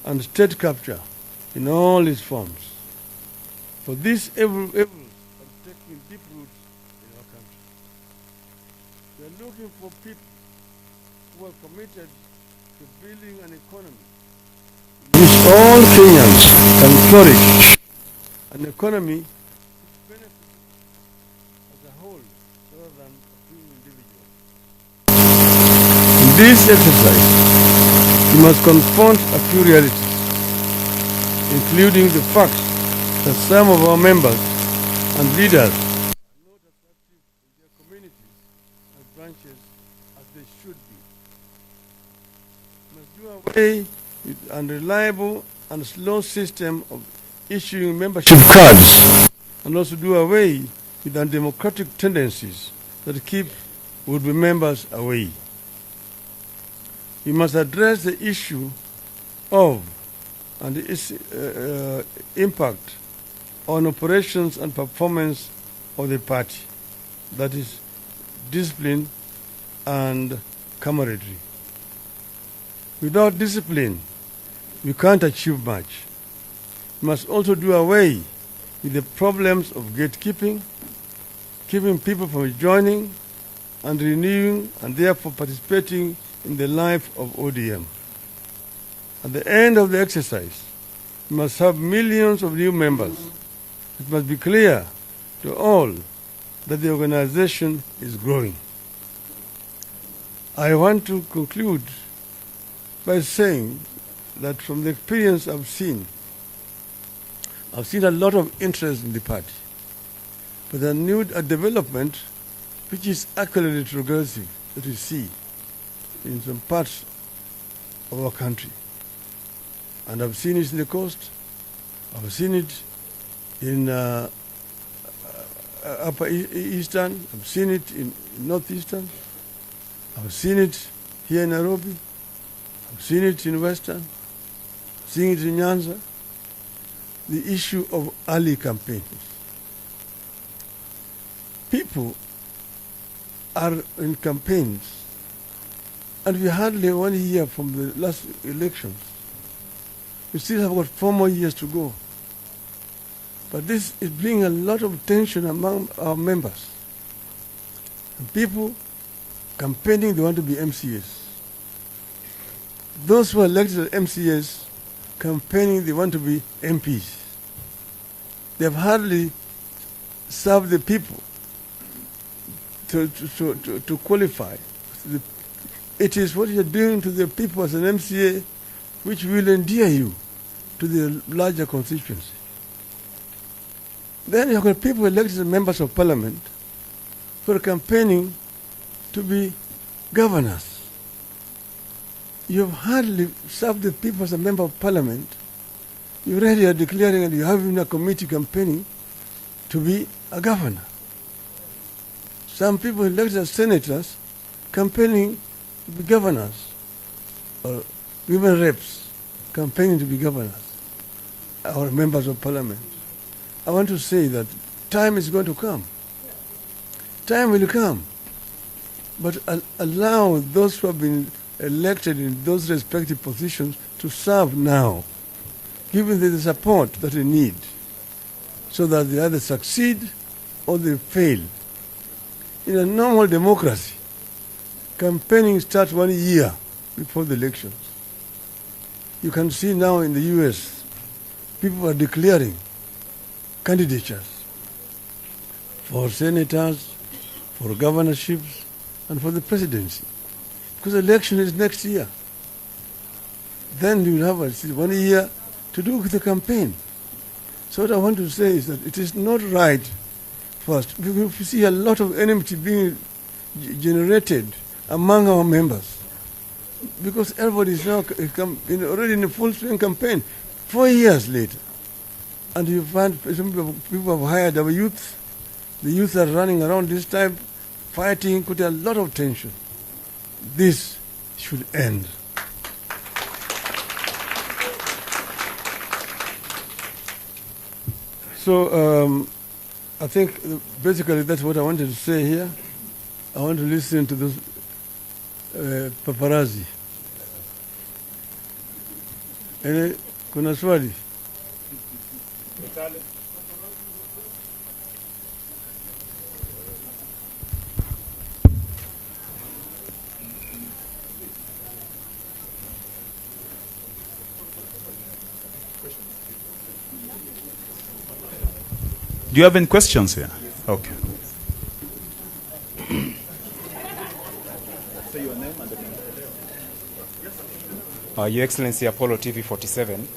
and state capture in all its forms. For this evil are taking deep roots in our country. We are looking for people who are committed to building an economy in which all Kenyans can flourish, an economy which benefits as a whole rather than a few individuals. In this exercise, we must confront a few realities, including the fact that some of our members and leaders are not as active in their communities and branches as they should be. We must do away with an unreliable and slow system of issuing membership cards, and also do away with undemocratic tendencies that keep would-be members away. We must address the issue of and its impact on operations and performance of the party, that is, discipline and camaraderie. Without discipline, we can't achieve much. We must also do away with the problems of gatekeeping, keeping people from joining and renewing and therefore participating in the life of ODM. At the end of the exercise, we must have millions of new members. It must be clear to all that the organization is growing. I want to conclude by saying that from the experience I've seen a lot of interest in the party, but a new development which is actually retrogressive that we see in some parts of our country. And I've seen it in the coast, I've seen it in Upper Eastern, I've seen it in Northeastern, I've seen it here in Nairobi, I've seen it in Western, I've seen it in Nyanza. The issue of early campaigns. People are in campaigns, and we hardly 1 year from the last elections. We still have got 4 more years to go. But this is bringing a lot of tension among our members. And people campaigning, they want to be MCAs. Those who are elected as MCAs campaigning, they want to be MPs. They have hardly served the people to qualify. It is what you're doing to the people as an MCA which will endear you to the larger constituency. Then you've got people elected as members of parliament who are campaigning to be governors. You've hardly served the people as a member of parliament. You already are declaring and you have in a committee campaigning to be a governor. Some people elected as senators campaigning to be governors, or women reps campaigning to be governors, or members of parliament. I want to say that time is going to come. Time will come. But allow those who have been elected in those respective positions to serve now, giving them the support that they need, so that they either succeed or they fail. In a normal democracy, campaigning starts 1 year before the elections. You can see now in the US, people are declaring candidatures for senators, for governorships, and for the presidency. Because the election is next year. Then you will have 1 year to do with the campaign. So what I want to say is that it is not right first. We see a lot of enmity being generated among our members, because everybody is now already in a full swing campaign 4 years later. And you find some people have hired our youth. The youth are running around this time, fighting, put a lot of tension. This should end. So I think basically that's what I wanted to say here. I want to listen to those paparazzi. Kuna swali? Do you have any questions here? Okay. Your Excellency, Apollo TV 47.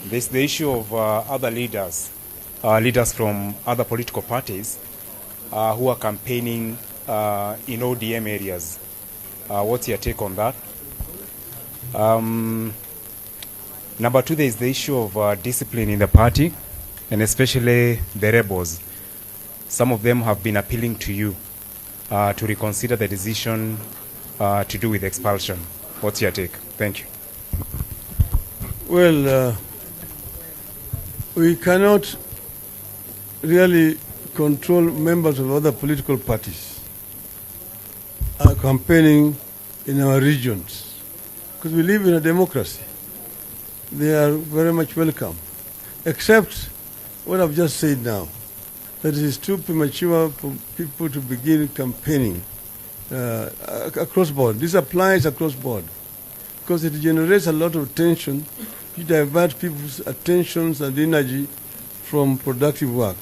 There's the issue of other leaders from other political parties who are campaigning in ODM areas. What's your take on that? Number two, there is the issue of discipline in the party, and especially the rebels. Some of them have been appealing to you to reconsider the decision to do with expulsion. What's your take? Thank you. Well, we cannot really control members of other political parties campaigning in our regions, because we live in a democracy. They are very much welcome, except what I've just said now, that it is too premature for people to begin campaigning across board. This applies across board because it generates a lot of tension. You divert people's attentions and energy from productive work.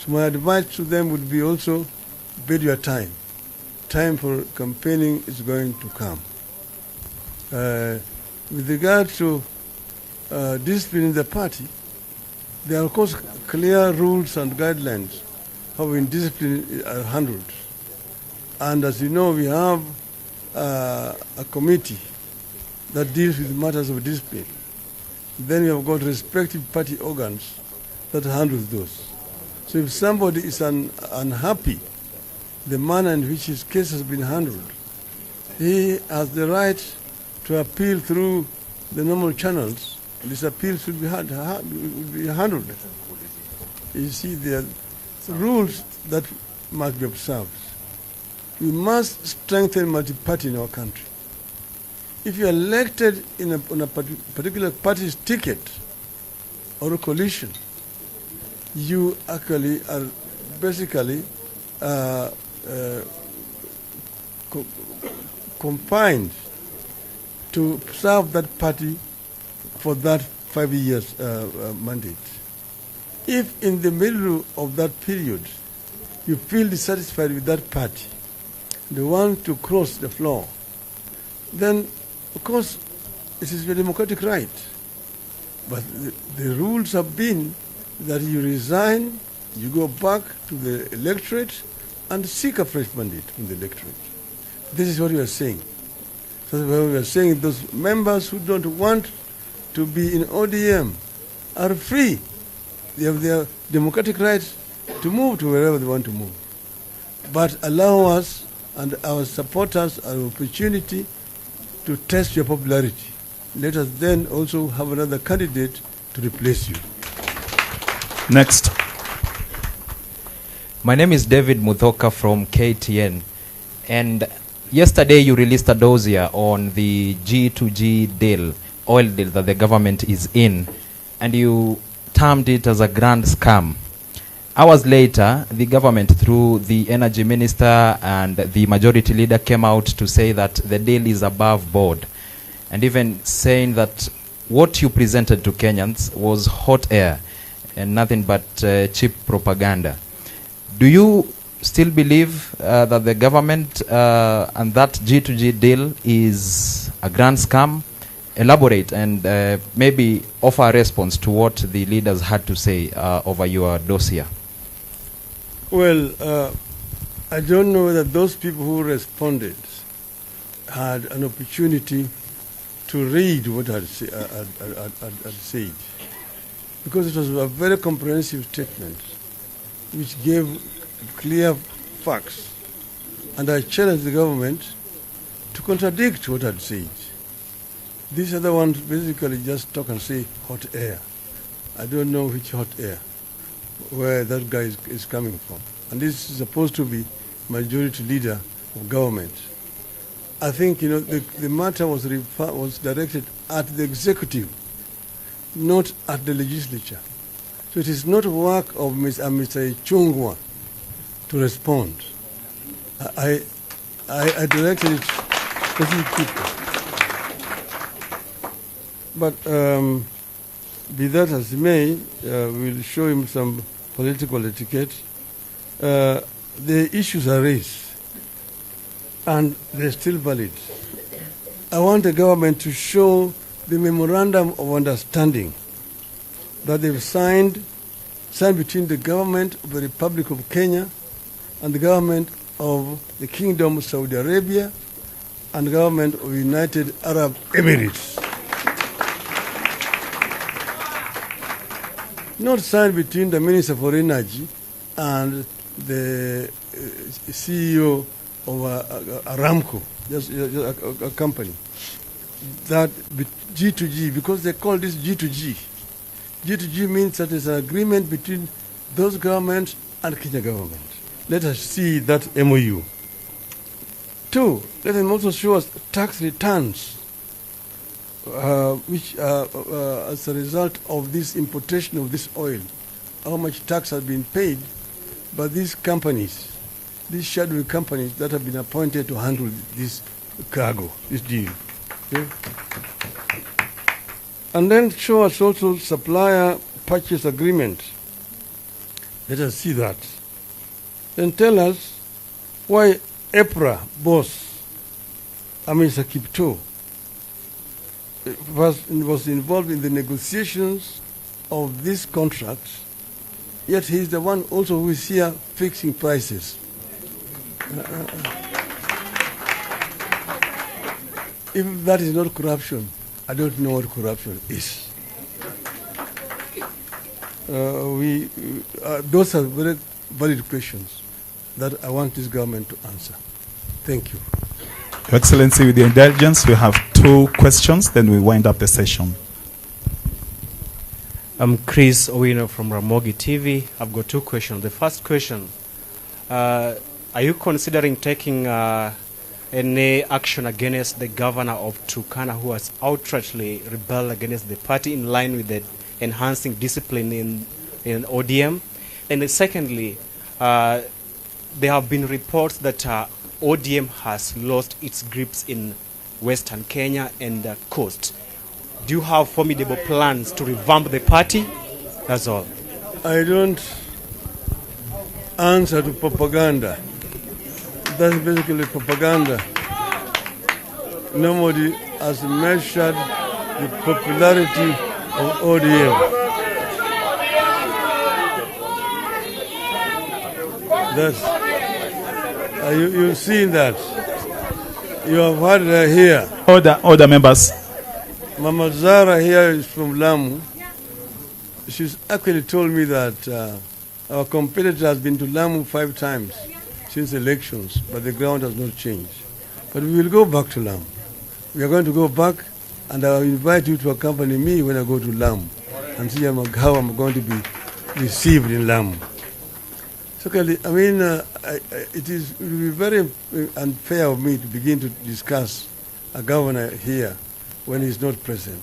So my advice to them would be also bid your time. Time for campaigning is going to come. With regard to discipline in the party, there are of course clear rules and guidelines how discipline are handled. And as you know, we have a committee that deals with matters of discipline. Then we have got respective party organs that handle those. So if somebody is unhappy, the manner in which his case has been handled, he has the right to appeal through the normal channels. This appeal should be handled. You see, there are rules that must be observed. We must strengthen multi-party in our country. If you are elected on a particular party's ticket or a coalition, you actually are basically confined to serve that party for that 5 years mandate. If in the middle of that period you feel dissatisfied with that party, they want to cross the floor, then of course it is your democratic right. But the rules have been that you resign, you go back to the electorate and seek a fresh mandate from the electorate. This is what we are saying. So we are saying those members who don't want to be in ODM are free. They have their democratic right to move to wherever they want to move. But allow us and our supporters an opportunity to test your popularity. Let us then also have another candidate to replace you. Next. My name is David Muthoka from KTN. And yesterday you released a dossier on the G2G deal, oil deal that the government is in, and you termed it as a grand scam. Hours later, the government, through the energy minister and the majority leader, came out to say that the deal is above board, and even saying that what you presented to Kenyans was hot air and nothing but cheap propaganda. Do you still believe that the government and that G2G deal is a grand scam? Elaborate and maybe offer a response to what the leaders had to say over your dossier. Well, I don't know whether those people who responded had an opportunity to read what I had said, because it was a very comprehensive statement which gave clear facts, and I challenged the government to contradict what I had said. These other ones basically just talk and say hot air. I don't know which hot air, where that guy is coming from. And this is supposed to be majority leader of government. I think, the matter was directed at the executive, not at the legislature. So it is not work of Mr. Chungwa to respond. I directed it to specific people. But be that as it may, we'll show him some political etiquette. The issues are raised, and they're still valid. I want the government to show the memorandum of understanding that they've signed between the government of the Republic of Kenya and the government of the Kingdom of Saudi Arabia and the government of the United Arab Emirates. Not signed between the Minister for Energy and the CEO of Aramco, just a company. That G2G, because they call this G2G. G2G means that it's an agreement between those governments and Kenya government. Let us see that MOU. 2, let them also show us tax returns, which as a result of this importation of this oil, how much tax has been paid by these companies, these shadow companies that have been appointed to handle this cargo, this deal. Okay? And then show us also supplier purchase agreement. Let us see that. Then tell us why EPRA boss, Mr. Kipto, was involved in the negotiations of these contracts, yet he is the one also who is here fixing prices. If that is not corruption, I don't know what corruption is. Those are very valid questions that I want this government to answer. Thank you. Your Excellency, with your indulgence, we have 2 questions, then we wind up the session. I'm Chris Owino from Ramogi TV. I've got 2 questions. The first question, are you considering taking any action against the governor of Turkana who has outrightly rebelled against the party in line with the enhancing discipline in ODM? And then secondly, there have been reports that ODM has lost its grips in Western Kenya and the coast. Do you have formidable plans to revamp the party? That's all. I don't answer to propaganda. That's basically propaganda. Nobody has measured the popularity of ODM. That's you've seen that. You have heard her here. Order, members. Mama Zara here is from Lamu. She's actually told me that our competitor has been to Lamu 5 times since elections, but the ground has not changed. But we will go back to Lamu. We are going to go back, and I will invite you to accompany me when I go to Lamu and see how I'm going to be received in Lamu. Secondly, I mean, it will be very unfair of me to begin to discuss a governor here when he's not present.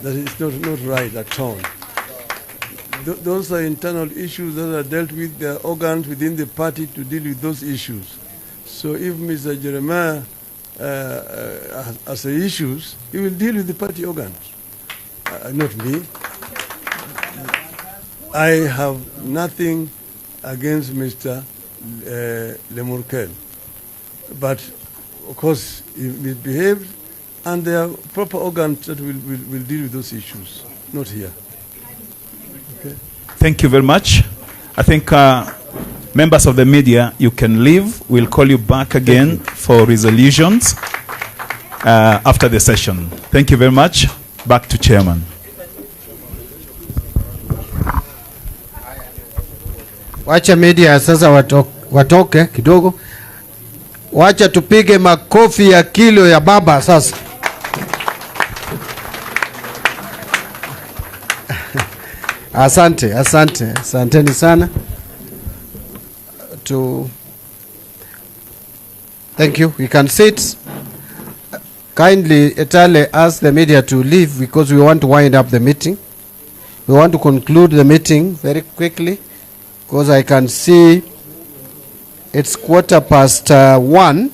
That is not right at all. Those are internal issues that are dealt with. There are organs within the party to deal with those issues. So if Mr. Jeremiah has issues, he will deal with the party organs, not me. I have nothing against Mr. Lemurkel, but of course he misbehaved, and there are proper organs that will deal with those issues, not here. Okay. Thank you very much. I think members of the media, you can leave. We'll call you back again for resolutions after the session. Thank you very much. Back to Chairman. Wacha media sasa watoke kidogo. Wacha tupige makofi ya kilo ya baba sasa. Asanteni sana. Thank you. We can sit. Kindly, Etale, ask the media to leave because we want to wind up the meeting. We want to conclude the meeting very quickly because I can see it's 1:15.